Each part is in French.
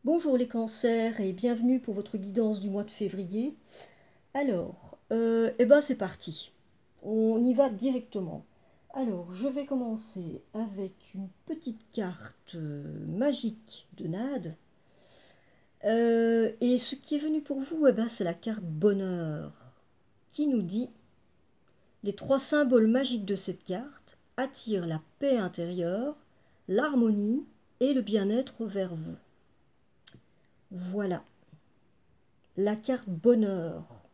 Bonjour les cancers et bienvenue pour votre guidance du mois de février. Alors, c'est parti. On y va directement. Alors, je vais commencer avec une petite carte magique de Nade. Et ce qui est venu pour vous, c'est la carte bonheur qui nous dit les trois symboles magiques de cette carte attirent la paix intérieure, l'harmonie et le bien-être vers vous. Voilà, la carte bonheur.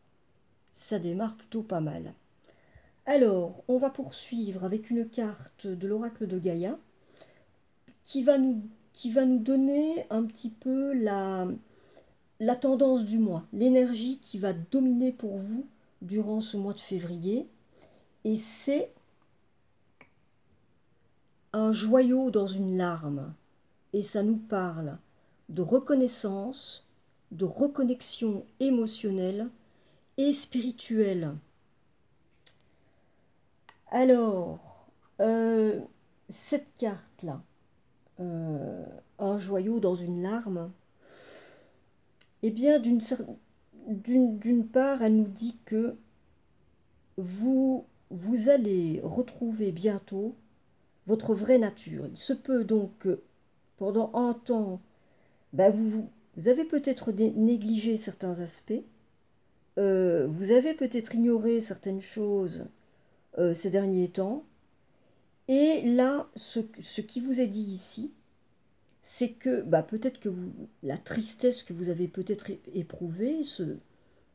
Ça démarre plutôt pas mal. Alors, on va poursuivre avec une carte de l'oracle de Gaïa qui va nous, qui va nous donner un petit peu la tendance du mois, l'énergie qui va dominer pour vous durant ce mois de février. Et c'est un joyau dans une larme. Et ça nous parle de reconnaissance, de reconnexion émotionnelle et spirituelle. Alors, cette carte-là, euh, un joyau dans une larme, eh bien, d'une part, elle nous dit que vous allez retrouver bientôt votre vraie nature. Il se peut donc que pendant un temps, vous avez peut-être négligé certains aspects, vous avez peut-être ignoré certaines choses ces derniers temps, et là, ce qui vous est dit ici, c'est que peut-être que la tristesse que vous avez peut-être éprouvée,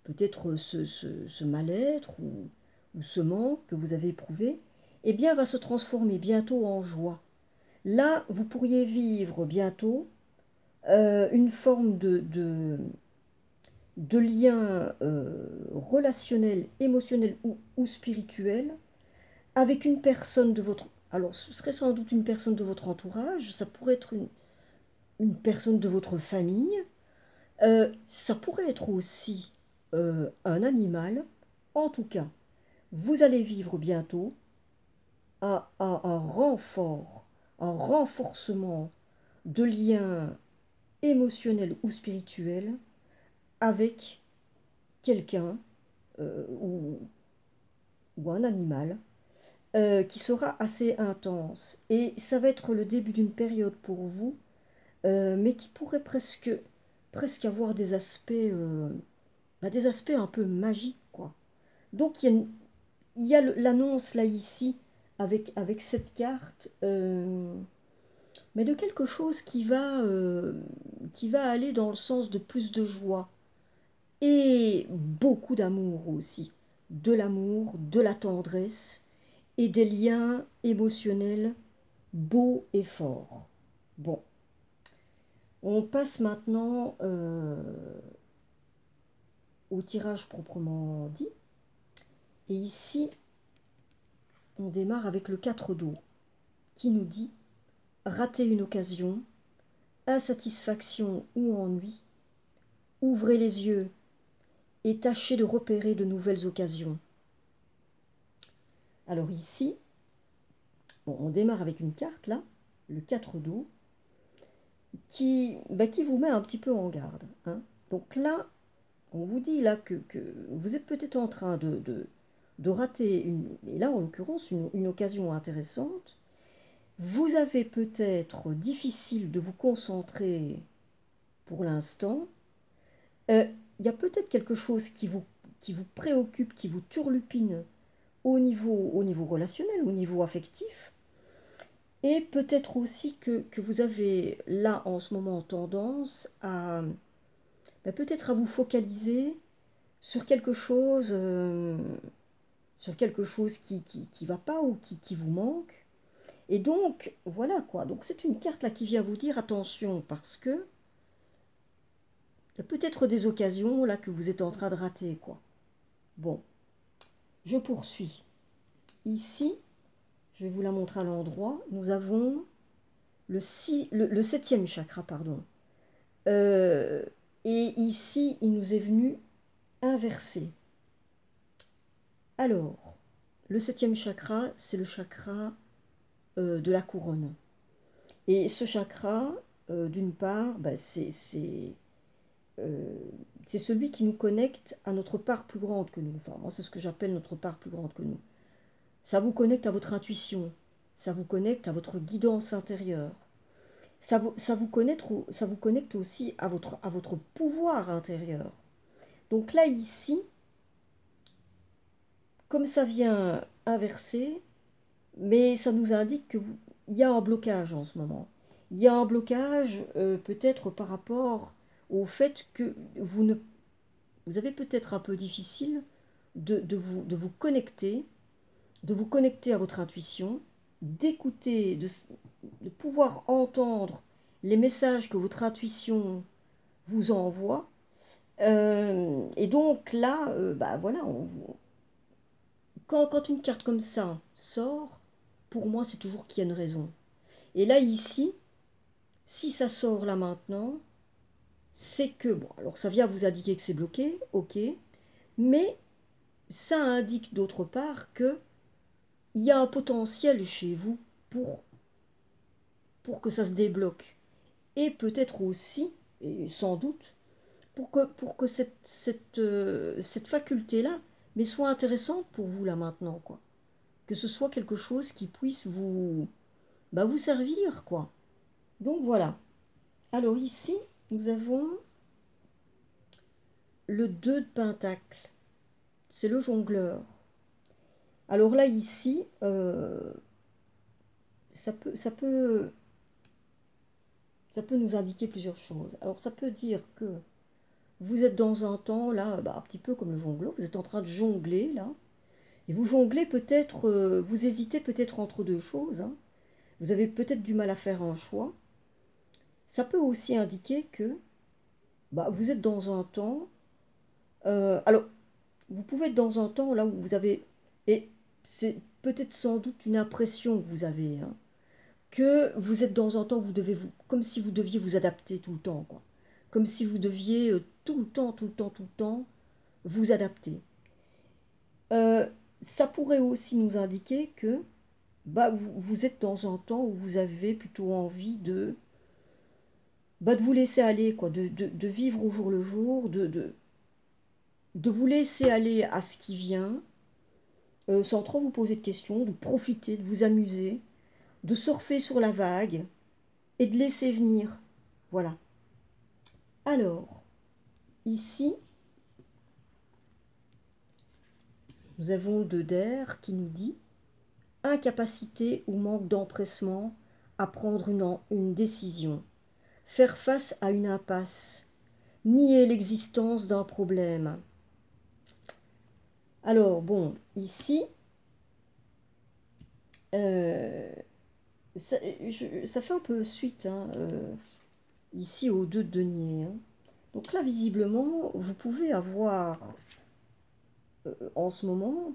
peut-être ce mal-être ou ce manque que vous avez éprouvé, eh bien va se transformer bientôt en joie. Là, vous pourriez vivre bientôt une forme de lien relationnel, émotionnel ou spirituel avec une personne de votre... Alors, ce serait sans doute une personne de votre entourage, ça pourrait être une personne de votre famille, ça pourrait être aussi un animal. En tout cas, vous allez vivre bientôt un renfort, un renforcement de liens émotionnels ou spirituels avec quelqu'un ou un animal qui sera assez intense. Et ça va être le début d'une période pour vous, mais qui pourrait presque avoir des aspects un peu magiques, quoi. Donc il y a l'annonce là ici avec cette carte, mais de quelque chose qui va aller dans le sens de plus de joie et beaucoup d'amour aussi, de l'amour, de la tendresse et des liens émotionnels beaux et forts. Bon, on passe maintenant au tirage proprement dit. Et ici, on démarre avec le 4 d'eau, qui nous dit rater une occasion, insatisfaction ou ennui, ouvrez les yeux et tâchez de repérer de nouvelles occasions. Alors ici, bon, on démarre avec une carte là, le 4 d'eau, qui vous met un petit peu en garde, hein. Donc là, on vous dit là que vous êtes peut-être en train de rater, et là en l'occurrence, une occasion intéressante. Vous avez peut-être difficile de vous concentrer pour l'instant. Il y a peut-être quelque chose qui vous préoccupe, qui vous turlupine au niveau relationnel, au niveau affectif. Et peut-être aussi que vous avez là en ce moment tendance à peut-être à vous focaliser sur quelque chose qui va pas ou qui vous manque. Et donc, voilà quoi. Donc c'est une carte là qui vient vous dire attention parce que il y a peut-être des occasions là que vous êtes en train de rater quoi. Bon, je poursuis. Ici, je vais vous la montrer à l'endroit. Nous avons le septième chakra, pardon. Euh, et ici, il nous est venu inversé. Alors, le septième chakra, c'est le chakra de la couronne. Et ce chakra, d'une part, bah, c'est celui qui nous connecte à notre part plus grande que nous. Enfin, moi, c'est ce que j'appelle notre part plus grande que nous. Ça vous connecte à votre intuition, ça vous connecte à votre guidance intérieure, ça vous connecte aussi à votre pouvoir intérieur. Donc là, ici, comme ça vient inversé, mais ça nous indique il y a un blocage en ce moment. Il y a un blocage peut-être par rapport au fait que vous avez peut-être un peu difficile de vous connecter, à votre intuition, d'écouter, de pouvoir entendre les messages que votre intuition vous envoie. Et donc là, bah voilà, quand une carte comme ça sort, pour moi, c'est toujours qu'il y a une raison. Et là, ici, si ça sort là maintenant, c'est que, bon, alors ça vient vous indiquer que c'est bloqué, ok, mais ça indique d'autre part que il y a un potentiel chez vous pour, pour que ça se débloque. Et peut-être aussi, et sans doute, pour que cette faculté-là mais soit intéressante pour vous là maintenant, quoi. Que ce soit quelque chose qui puisse vous servir, quoi. Donc voilà. Alors ici, nous avons le 2 de Pentacle. C'est le jongleur. Alors là, ici, ça peut nous indiquer plusieurs choses. Alors ça peut dire que vous êtes dans un temps, là, un petit peu comme le jongleur, vous êtes en train de jongler, là, et vous jonglez peut-être, vous hésitez peut-être entre deux choses, hein. Vous avez peut-être du mal à faire un choix. Ça peut aussi indiquer que vous êtes dans un temps, alors, vous pouvez être dans un temps là où vous avez, et c'est peut-être sans doute une impression que vous avez, hein, que vous êtes dans un temps où comme si vous deviez vous adapter tout le temps, quoi. Comme si vous deviez tout le temps, tout le temps, tout le temps vous adapter. Ça pourrait aussi nous indiquer que vous êtes dans un temps où vous avez plutôt envie de vous laisser aller, quoi, de vivre au jour le jour, de vous laisser aller à ce qui vient, sans trop vous poser de questions, de profiter, de vous amuser, de surfer sur la vague et de laisser venir. Voilà. Alors, ici, nous avons le 2 d'air qui nous dit incapacité ou manque d'empressement à prendre une décision, faire face à une impasse, nier l'existence d'un problème. Alors, bon, ici, ça fait un peu suite, hein, ici au 2 de denier, hein. Donc là, visiblement, vous pouvez avoir en ce moment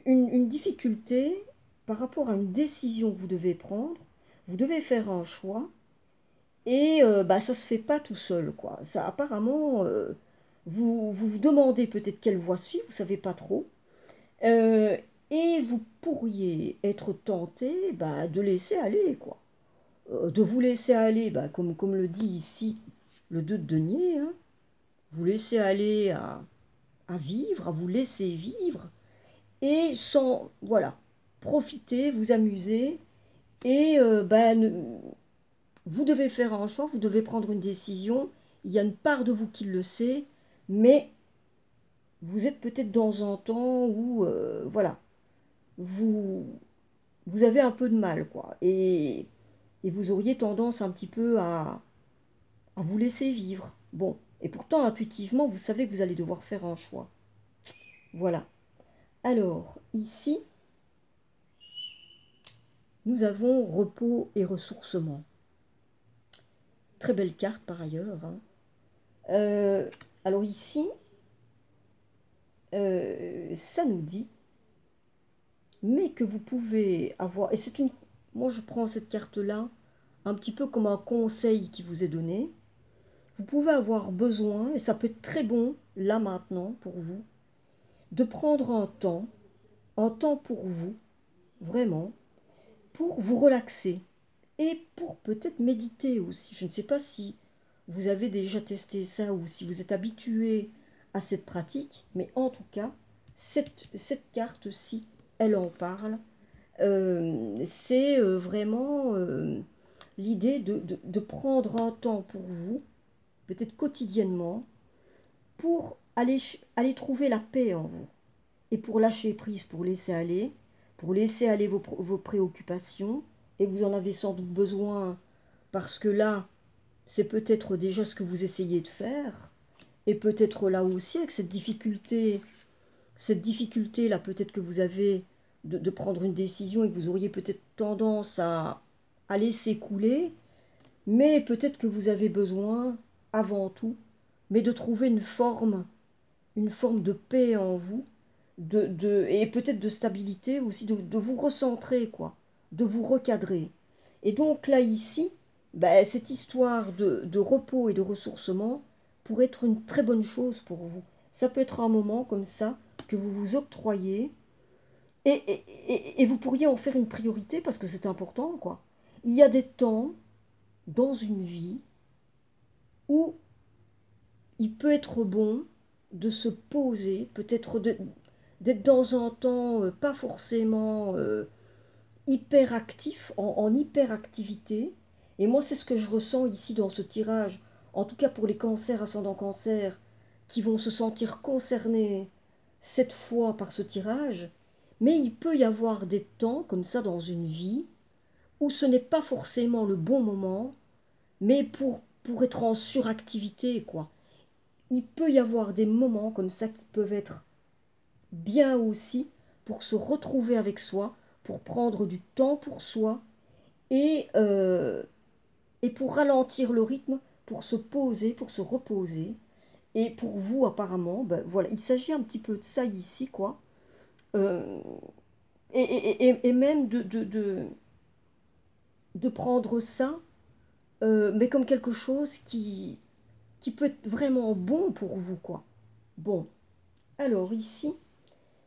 une difficulté par rapport à une décision que vous devez prendre. Vous devez faire un choix et ça se fait pas tout seul, quoi. Ça, apparemment, vous demandez peut-être quelle voie suivre, vous savez pas trop. Euh, et vous pourriez être tenté de laisser aller, quoi. De vous laisser aller, comme le dit ici le 2 de denier, hein, vous laisser aller à vivre, à vous laisser vivre, et sans, voilà, profiter, vous amuser, et vous devez faire un choix, vous devez prendre une décision, il y a une part de vous qui le sait, mais vous êtes peut-être dans un temps où, voilà, vous, vous avez un peu de mal, quoi, et vous auriez tendance un petit peu à vous laisser vivre. Bon, et pourtant, intuitivement, vous savez que vous allez devoir faire un choix. Voilà. Alors, ici, nous avons repos et ressourcement. Très belle carte par ailleurs, hein. Alors ici, ça nous dit, mais que vous pouvez avoir, et c'est une, moi je prends cette carte-là un petit peu comme un conseil qui vous est donné. Vous pouvez avoir besoin, et ça peut être très bon là maintenant pour vous, de prendre un temps pour vous, vraiment, pour vous relaxer. et pour peut-être méditer aussi. Je ne sais pas si vous avez déjà testé ça ou si vous êtes habitué à cette pratique, mais en tout cas, cette carte-ci, elle en parle. C'est vraiment l'idée de prendre un temps pour vous, peut-être quotidiennement, pour aller trouver la paix en vous. Et pour lâcher prise, pour laisser aller vos préoccupations, et vous en avez sans doute besoin, parce que là, c'est peut-être déjà ce que vous essayez de faire, et peut-être là aussi, avec cette difficulté-là, peut-être que vous avez de prendre une décision et que vous auriez peut-être tendance à laisser couler, mais peut-être que vous avez besoin, avant tout, mais de trouver une forme de paix en vous, et peut-être de stabilité aussi, de vous recentrer, quoi, de vous recadrer. Et donc là, ici, ben, cette histoire de repos et de ressourcement pourrait être une très bonne chose pour vous. Ça peut être un moment comme ça que vous vous octroyez et vous pourriez en faire une priorité parce que c'est important, quoi. Il y a des temps dans une vie où il peut être bon de se poser, peut-être d'être dans un temps pas forcément hyperactif, en hyperactivité. Et moi, c'est ce que je ressens ici dans ce tirage, en tout cas pour les cancers, ascendant cancer, qui vont se sentir concernés cette fois par ce tirage. Mais il peut y avoir des temps comme ça dans une vie où ce n'est pas forcément le bon moment, mais pour être en suractivité, quoi. Il peut y avoir des moments comme ça qui peuvent être bien aussi pour se retrouver avec soi, pour prendre du temps pour soi et, euh, et pour ralentir le rythme, pour se poser, pour se reposer. Et pour vous, apparemment, ben voilà, il s'agit un petit peu de ça ici, quoi. Euh, et même de prendre ça, mais comme quelque chose qui peut être vraiment bon pour vous, quoi. Bon, alors ici,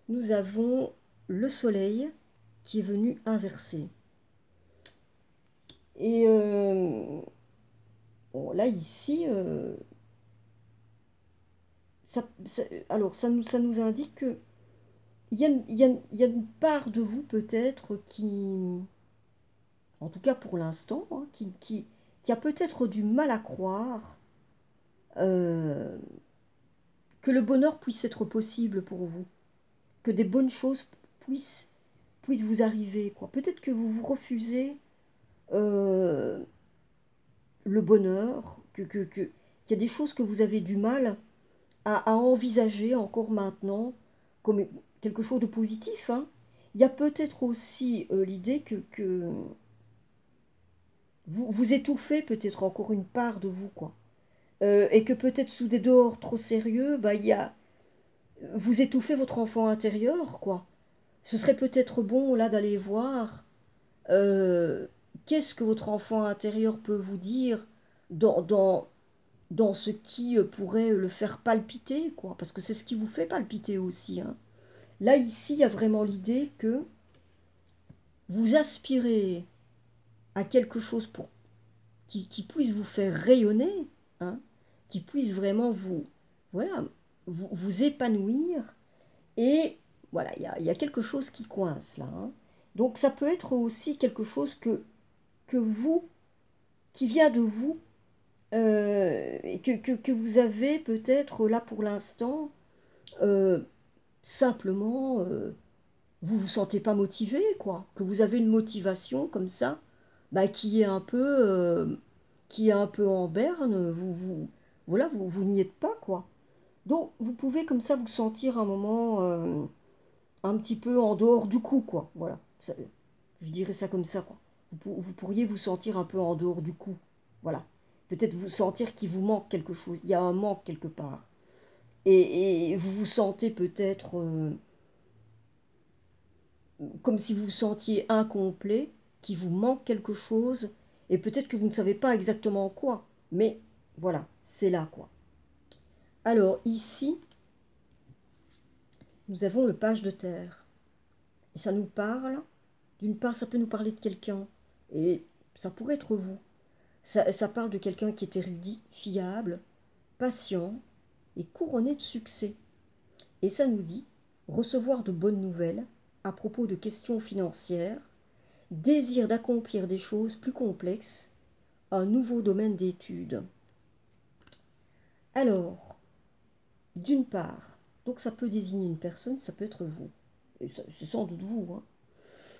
nous avons le soleil qui est venu inverser. Et bon, là, ici, alors ça nous indique que il y a une part de vous peut-être qui, en tout cas pour l'instant, hein, qui a peut-être du mal à croire euh, que le bonheur puisse être possible pour vous, que des bonnes choses puissent vous arriver, quoi. Peut-être que vous vous refusez euh, le bonheur, qu'il y a des choses que vous avez du mal à envisager encore maintenant comme quelque chose de positif, hein. Il y a peut-être aussi l'idée que vous étouffez peut-être encore une part de vous, quoi. Et que peut-être sous des dehors trop sérieux, bah, vous étouffez votre enfant intérieur, quoi. Ce serait peut-être bon, là, d'aller voir euh, qu'est-ce que votre enfant intérieur peut vous dire dans, dans, dans ce qui pourrait le faire palpiter, quoi. Parce que c'est ce qui vous fait palpiter aussi, hein. Là, ici, il y a vraiment l'idée que vous aspirez à quelque chose qui puisse vous faire rayonner, hein, qui puisse vraiment voilà, vous épanouir. Et voilà, il y a quelque chose qui coince là, hein. Donc ça peut être aussi quelque chose que vous, qui vient de vous, et que vous avez peut-être là pour l'instant, euh, simplement, vous vous sentez pas motivé, quoi. Que vous avez une motivation comme ça, bah, qui est un peu en berne, voilà, vous n'y êtes pas, quoi. Donc, vous pouvez comme ça vous sentir un moment un petit peu en dehors du coup, quoi. Voilà, je dirais ça comme ça, quoi. Vous pourriez vous sentir un peu en dehors du coup. Voilà. Peut-être vous sentir qu'il vous manque quelque chose. Il y a un manque quelque part. Et vous vous sentez peut-être comme si vous vous sentiez incomplet, qu'il vous manque quelque chose, et peut-être que vous ne savez pas exactement quoi. Mais voilà, c'est là, quoi. Alors ici, nous avons le page de terre. Et ça nous parle, d'une part, ça peut nous parler de quelqu'un. Et ça pourrait être vous. Ça parle de quelqu'un qui est érudit, fiable, patient et couronné de succès. Et ça nous dit recevoir de bonnes nouvelles à propos de questions financières, désir d'accomplir des choses plus complexes, un nouveau domaine d'études. Alors, d'une part, donc ça peut désigner une personne, ça peut être vous. C'est sans doute vous. Hein.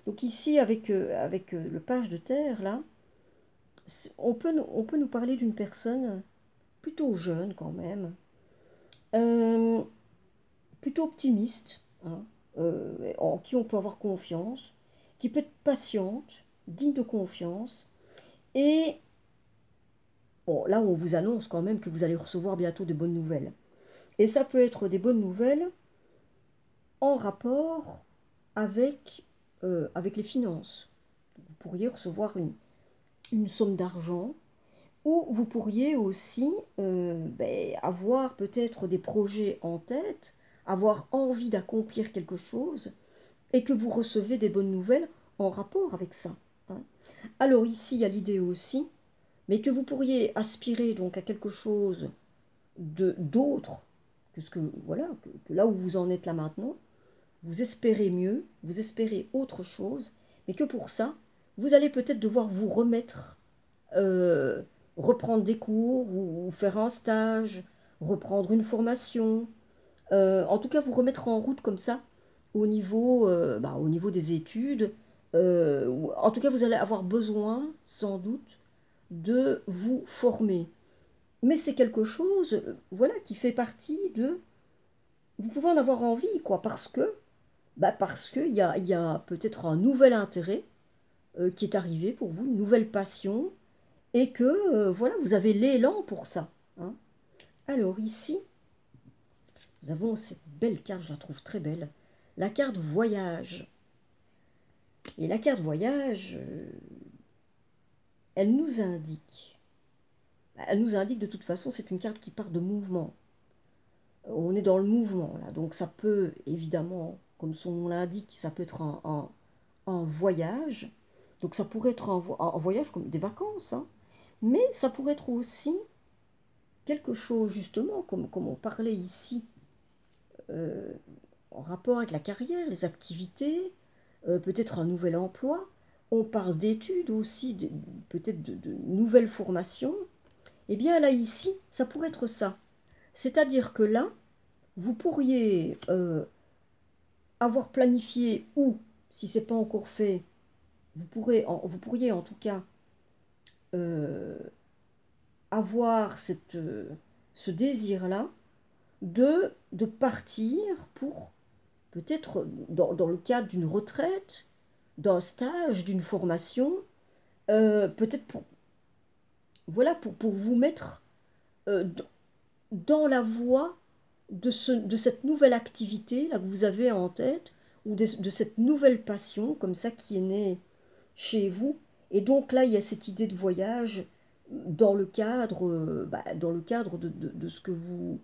Donc ici, avec le page de terre, là, on peut nous parler d'une personne plutôt jeune quand même, plutôt optimiste, hein, en qui on peut avoir confiance, qui peut être patiente, digne de confiance. Et bon, là, on vous annonce quand même que vous allez recevoir bientôt de bonnes nouvelles. Et ça peut être des bonnes nouvelles en rapport avec les finances. Vous pourriez recevoir une somme d'argent, ou vous pourriez aussi avoir peut-être des projets en tête, avoir envie d'accomplir quelque chose, et que vous recevez des bonnes nouvelles en rapport avec ça. Hein. Alors ici, il y a l'idée aussi, mais que vous pourriez aspirer donc à quelque chose d'autre que ce que, voilà, que là où vous en êtes là maintenant. Vous espérez mieux, vous espérez autre chose, mais que pour ça, vous allez peut-être devoir vous remettre, reprendre des cours ou faire un stage, reprendre une formation, en tout cas vous remettre en route comme ça au niveau des études. En tout cas, vous allez avoir besoin, sans doute, de vous former. Mais c'est quelque chose, voilà, qui fait partie de... Vous pouvez en avoir envie, quoi, parce qu'il y a peut-être un nouvel intérêt qui est arrivé pour vous, une nouvelle passion, et que, voilà, vous avez l'élan pour ça. Hein. Alors ici, nous avons cette belle carte, je la trouve très belle, la carte voyage. Et la carte voyage, elle nous indique de toute façon, c'est une carte qui part de mouvement. On est dans le mouvement, là. Donc ça peut, évidemment, comme son nom l'indique, ça peut être un voyage. Donc ça pourrait être un voyage comme des vacances. Hein. Mais ça pourrait être aussi quelque chose, justement, comme on parlait ici, en rapport avec la carrière, les activités, peut-être un nouvel emploi. On parle d'études aussi, peut-être de nouvelles formations. Eh bien là, ici, ça pourrait être ça. C'est-à-dire que là, vous pourriez avoir planifié, ou si ce n'est pas encore fait, vous pourriez en tout cas avoir ce désir-là de partir pour, peut-être dans le cadre d'une retraite, d'un stage, d'une formation, peut-être voilà, pour vous mettre dans la voie de cette nouvelle activité là que vous avez en tête, ou de cette nouvelle passion comme ça qui est née chez vous. Et donc là, il y a cette idée de voyage dans le cadre, de ce que vous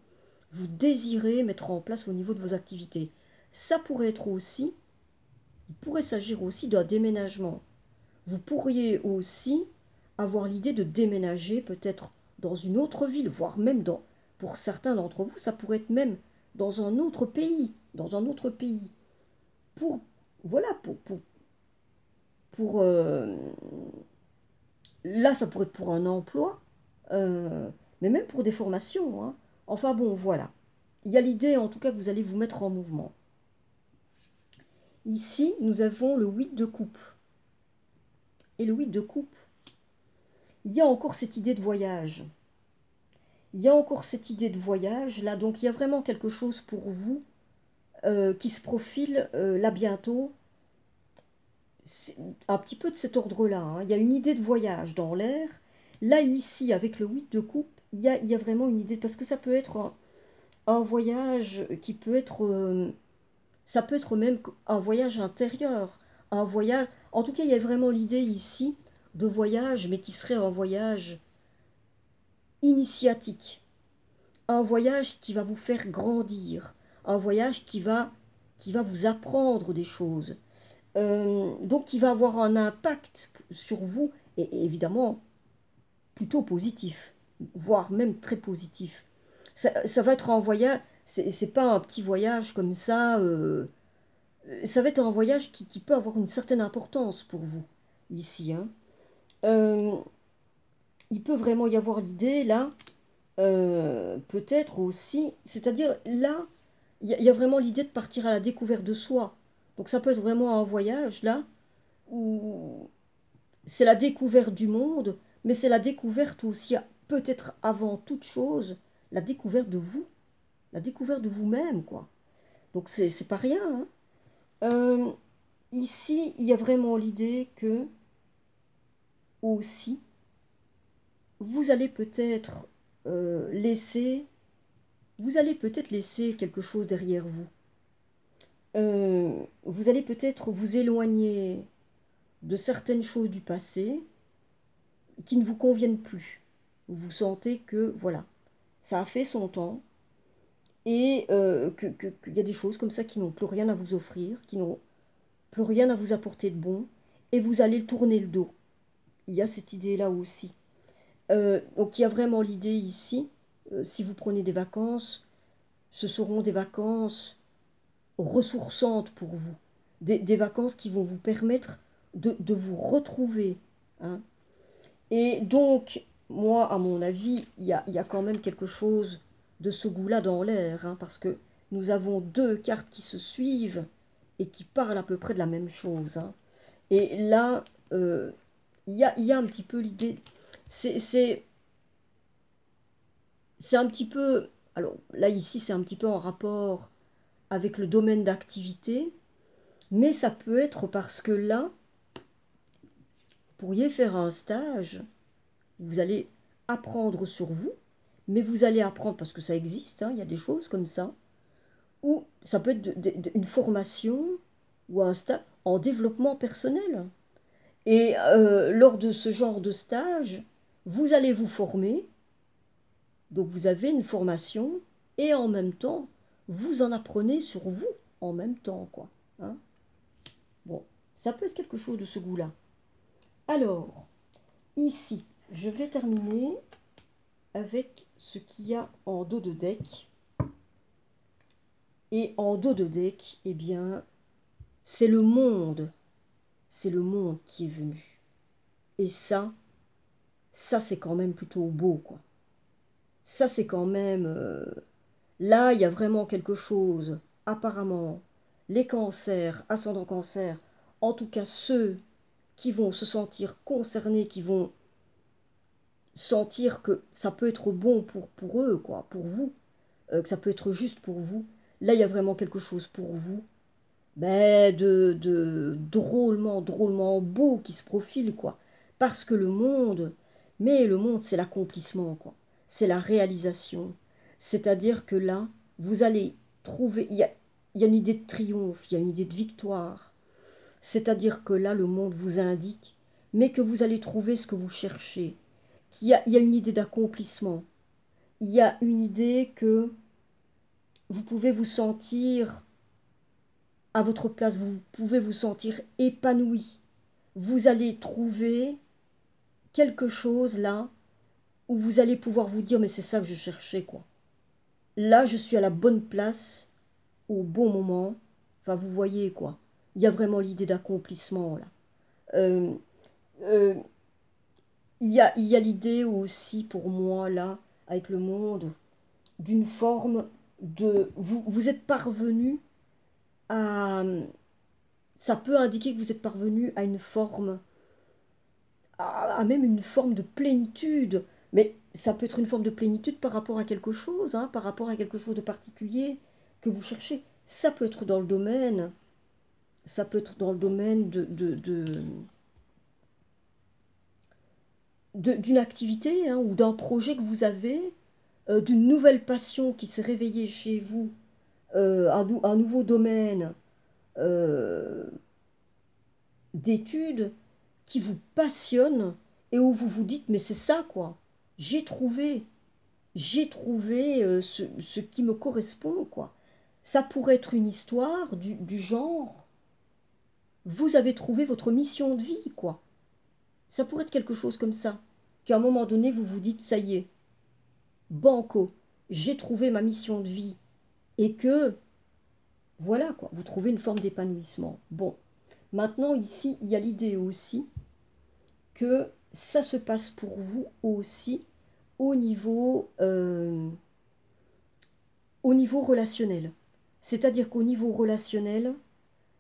désirez mettre en place au niveau de vos activités. Ça pourrait être aussi, il pourrait s'agir aussi d'un déménagement. Vous pourriez aussi avoir l'idée de déménager peut-être dans une autre ville, voire même pour certains d'entre vous, ça pourrait être même dans un autre pays, pour, voilà, pour là, ça pourrait être pour un emploi, mais même pour des formations. Hein. Enfin bon, voilà. Il y a l'idée, en tout cas, que vous allez vous mettre en mouvement. Ici, nous avons le 8 de coupe. Et le 8 de coupe, il y a encore cette idée de voyage. Il y a encore cette idée de voyage, là. Donc, il y a vraiment quelque chose pour vous qui se profile là bientôt. Un petit peu de cet ordre-là. Hein. Il y a une idée de voyage dans l'air. Là, ici, avec le 8 de coupe, il y a vraiment une idée. Parce que ça peut être un voyage qui peut être... ça peut être même un voyage intérieur. Un voyage... En tout cas, il y a vraiment l'idée ici de voyage, mais qui serait un voyage initiatique. Un voyage qui va vous faire grandir. Un voyage qui va vous apprendre des choses. Donc qui va avoir un impact sur vous et évidemment plutôt positif, voire même très positif. Ça va être un voyage, c'est pas un petit voyage comme ça va être un voyage qui peut avoir une certaine importance pour vous, ici. Hein. Euh, il peut vraiment y avoir l'idée, là, peut-être aussi, c'est-à-dire là, il y a vraiment l'idée de partir à la découverte de soi. Donc ça peut être vraiment un voyage, là, où c'est la découverte du monde, mais c'est la découverte aussi, peut-être avant toute chose, la découverte de vous, la découverte de vous-même, quoi. Donc c'est pas rien. Hein. Euh, ici, il y a vraiment l'idée que, aussi, vous allez peut-être laisser, vous allez peut-être laisser quelque chose derrière vous. Vous allez peut-être vous éloigner de certaines choses du passé qui ne vous conviennent plus. Vous sentez que, voilà, ça a fait son temps et qu'il y a des choses comme ça qui n'ont plus rien à vous offrir, qui n'ont plus rien à vous apporter de bon, et vous allez tourner le dos. Il y a cette idée-là aussi. Donc il y a vraiment l'idée ici, si vous prenez des vacances, ce seront des vacances ressourçantes pour vous, des vacances qui vont vous permettre de vous retrouver. Hein. Et donc, moi, à mon avis, il y a quand même quelque chose de ce goût-là dans l'air, hein, parce que nous avons deux cartes qui se suivent et qui parlent à peu près de la même chose. Hein. Et là, il y a un petit peu l'idée, c'est un petit peu, alors là ici c'est un petit peu en rapport avec le domaine d'activité, mais ça peut être parce que là, vous pourriez faire un stage, vous allez apprendre sur vous, mais vous allez apprendre, parce que ça existe, hein, il y a des choses comme ça, ou ça peut être une formation ou un stage en développement personnel. Et lors de ce genre de stage, vous allez vous former, donc vous avez une formation, et en même temps, vous en apprenez sur vous en même temps, quoi. Hein. Bon, ça peut être quelque chose de ce goût-là. Alors, ici, je vais terminer avec ce qu'il y a en dos de deck. Et en dos de deck, eh bien, c'est le monde. C'est le monde qui est venu. Et ça c'est quand même plutôt beau, quoi. Ça, c'est quand même... là, il y a vraiment quelque chose, apparemment, les cancers, ascendant cancer, en tout cas ceux qui vont se sentir concernés, qui vont sentir que ça peut être bon pour eux, quoi, pour vous, que ça peut être juste pour vous. Là, il y a vraiment quelque chose pour vous, ben, de drôlement, drôlement beau qui se profile, quoi. Parce que le monde, c'est l'accomplissement, quoi. C'est la réalisation. C'est-à-dire que là, vous allez trouver, il y a une idée de triomphe, il y a une idée de victoire. C'est-à-dire que là, le monde vous indique, mais que vous allez trouver ce que vous cherchez. Il y a une idée d'accomplissement. Il y a une idée que vous pouvez vous sentir à votre place, vous pouvez vous sentir épanoui. Vous allez trouver quelque chose là où vous allez pouvoir vous dire mais c'est ça que je cherchais, quoi. Là, je suis à la bonne place au bon moment. Enfin, vous voyez, quoi. Il y a vraiment l'idée d'accomplissement là. Euh, euh, il y a l'idée aussi pour moi là, avec le monde, d'une forme de... Vous êtes parvenu à... Ça peut indiquer que vous êtes parvenu à une forme, à même une forme de plénitude. Mais ça peut être une forme de plénitude par rapport à quelque chose, hein, par rapport à quelque chose de particulier que vous cherchez. Ça peut être dans le domaine, ça peut être dans le domaine d'une activité, hein, ou d'un projet que vous avez, d'une nouvelle passion qui s'est réveillée chez vous, un nouveau domaine euh, d'études qui vous passionne et où vous vous dites mais c'est ça, quoi, j'ai trouvé ce qui me correspond, quoi. Ça pourrait être une histoire du genre vous avez trouvé votre mission de vie, quoi. Ça pourrait être quelque chose comme ça. Qu'à un moment donné, vous vous dites, ça y est, banco, j'ai trouvé ma mission de vie. Et que, voilà quoi, vous trouvez une forme d'épanouissement. Bon, maintenant ici, il y a l'idée aussi que ça se passe pour vous aussi au niveau relationnel. C'est-à-dire qu'au niveau relationnel,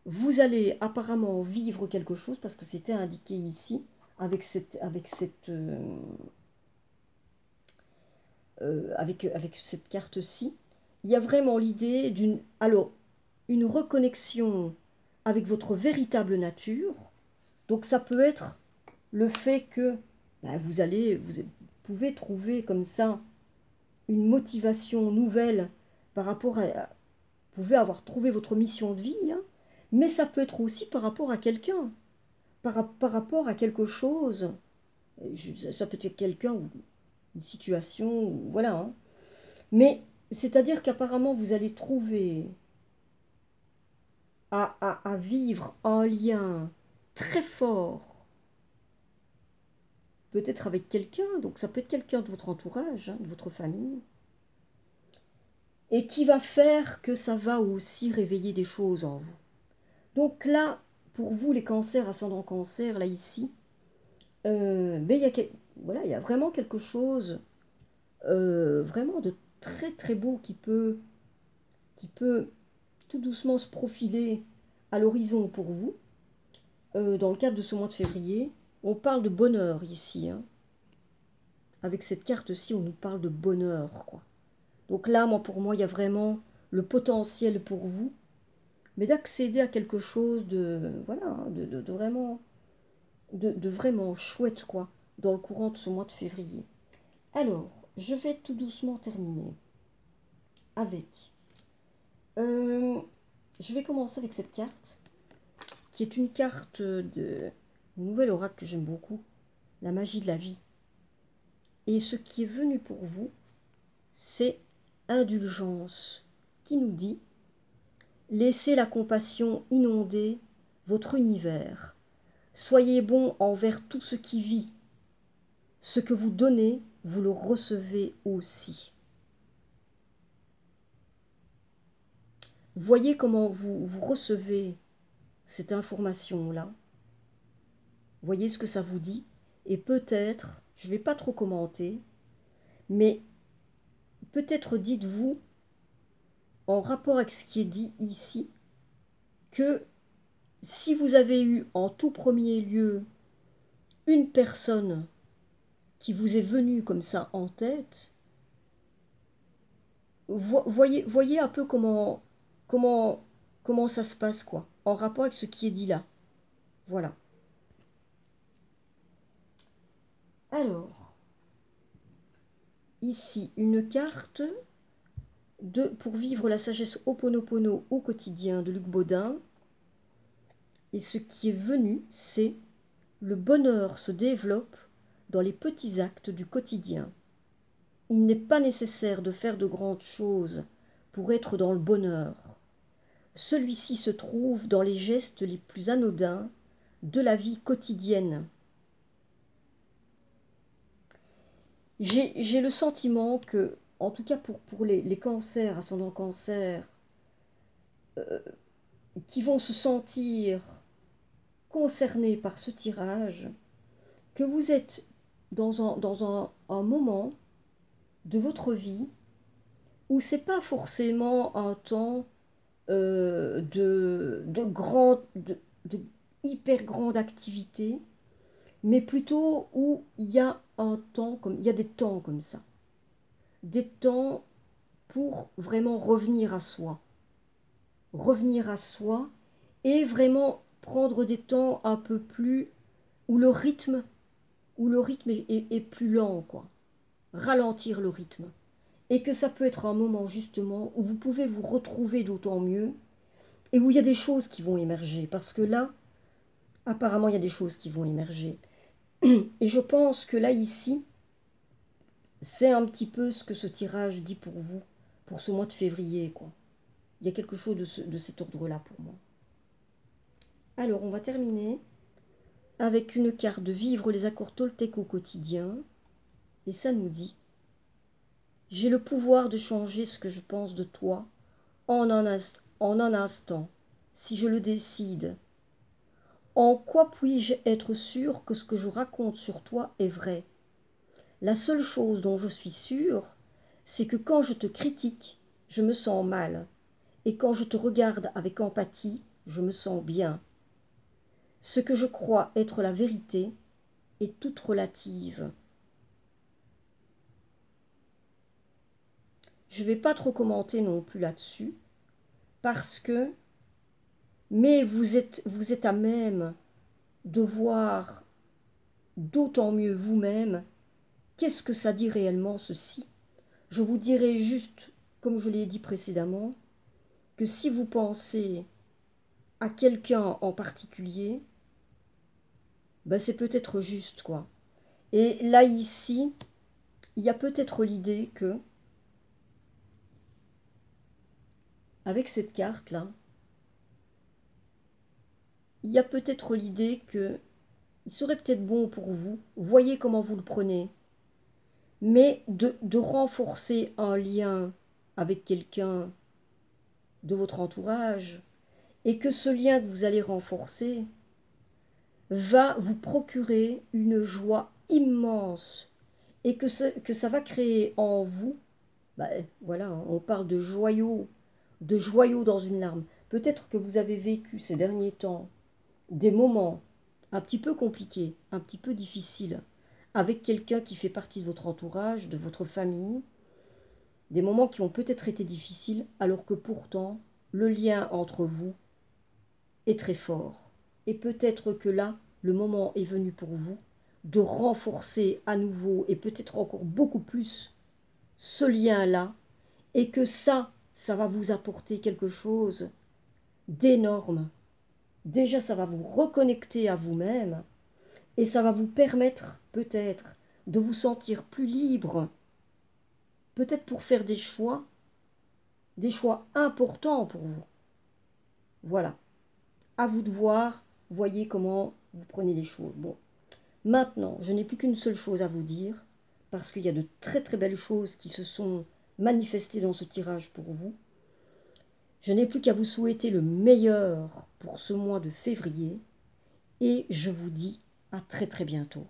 vous allez apparemment vivre quelque chose, parce que c'était indiqué ici, avec cette carte-ci. Il y a vraiment l'idée une reconnexion avec votre véritable nature. Donc ça peut être le fait que vous pouvez trouver comme ça une motivation nouvelle par rapport à... Vous pouvez avoir trouvé votre mission de vie, hein, mais ça peut être aussi par rapport à quelqu'un, par rapport à quelque chose. Ça peut être quelqu'un ou une situation, ou, voilà. Hein. Mais c'est-à-dire qu'apparemment vous allez trouver à vivre un lien très fort, peut-être avec quelqu'un, donc ça peut être quelqu'un de votre entourage, hein, de votre famille, et qui va faire que ça va aussi réveiller des choses en vous. Donc là, pour vous les cancers, ascendant cancer, là ici, mais il y a vraiment quelque chose vraiment de très très beau qui peut tout doucement se profiler à l'horizon pour vous, dans le cadre de ce mois de février. On parle de bonheur ici, hein. Avec cette carte-ci, on nous parle de bonheur, quoi. Donc là, pour moi, il y a vraiment le potentiel pour vous, mais d'accéder à quelque chose de, voilà, hein, de vraiment chouette, quoi, dans le courant de ce mois de février. Alors, je vais tout doucement terminer avec... je vais commencer avec cette carte, qui est une carte de nouvel oracle que j'aime beaucoup, la magie de la vie. Et ce qui est venu pour vous, c'est indulgence, qui nous dit « Laissez la compassion inonder votre univers. Soyez bon envers tout ce qui vit. Ce que vous donnez, vous le recevez aussi. » Voyez comment vous recevez cette information-là. Voyez ce que ça vous dit. Et peut-être, je ne vais pas trop commenter, mais peut-être dites-vous, en rapport avec ce qui est dit ici, que si vous avez eu en tout premier lieu une personne qui vous est venue comme ça en tête, voyez un peu comment ça se passe, quoi, en rapport avec ce qui est dit là. Voilà. Alors, ici, une carte pour vivre la sagesse Ho'oponopono au quotidien de Luc Baudin. Et ce qui est venu, c'est le bonheur se développe dans les petits actes du quotidien. Il n'est pas nécessaire de faire de grandes choses pour être dans le bonheur. Celui-ci se trouve dans les gestes les plus anodins de la vie quotidienne. J'ai le sentiment que, en tout cas pour les cancers, ascendant cancer, qui vont se sentir concernés par ce tirage, que vous êtes dans un moment de votre vie où c'est pas forcément un temps de hyper grande activité, mais plutôt où il y a il y a des temps comme ça, des temps pour vraiment revenir à soi et vraiment prendre des temps un peu plus où le rythme est plus lent, quoi. Ralentir le rythme. Et que ça peut être un moment justement où vous pouvez vous retrouver d'autant mieux et où il y a des choses qui vont émerger. Parce que là, apparemment, il y a des choses qui vont émerger. Et je pense que là, ici, c'est un petit peu ce que ce tirage dit pour vous, pour ce mois de février, quoi. Il y a quelque chose de cet ordre-là pour moi. Alors, on va terminer avec une carte de vivre les accords toltèques au quotidien. Et ça nous dit: j'ai le pouvoir de changer ce que je pense de toi en un instant, si je le décide. En quoi puis-je être sûr que ce que je raconte sur toi est vrai? La seule chose dont je suis sûre, c'est que quand je te critique, je me sens mal, et quand je te regarde avec empathie, je me sens bien. Ce que je crois être la vérité est toute relative. Je ne vais pas trop commenter non plus là-dessus, parce que, mais vous êtes à même de voir d'autant mieux vous-même qu'est-ce que ça dit réellement ceci. Je vous dirai juste, comme je l'ai dit précédemment, que si vous pensez à quelqu'un en particulier, ben c'est peut-être juste, quoi. Et là, ici, il y a peut-être l'idée que, avec cette carte-là, il y a peut-être l'idée que il serait peut-être bon pour vous, voyez comment vous le prenez, mais de renforcer un lien avec quelqu'un de votre entourage, et que ce lien que vous allez renforcer va vous procurer une joie immense, et que ça va créer en vous, ben, voilà, on parle de joyaux dans une larme. Peut-être que vous avez vécu ces derniers temps des moments un petit peu compliqués, un petit peu difficiles, avec quelqu'un qui fait partie de votre entourage, de votre famille, des moments qui ont peut-être été difficiles, alors que pourtant, le lien entre vous est très fort. Et peut-être que là, le moment est venu pour vous de renforcer à nouveau, et peut-être encore beaucoup plus, ce lien-là, et que ça va vous apporter quelque chose d'énorme. Déjà, ça va vous reconnecter à vous-même, et ça va vous permettre peut-être de vous sentir plus libre, peut-être pour faire des choix importants pour vous. Voilà, à vous de voir, voyez comment vous prenez les choses. Bon, maintenant, je n'ai plus qu'une seule chose à vous dire, parce qu'il y a de très très belles choses qui se sont manifestées dans ce tirage pour vous. Je n'ai plus qu'à vous souhaiter le meilleur pour ce mois de février, et je vous dis à très très bientôt.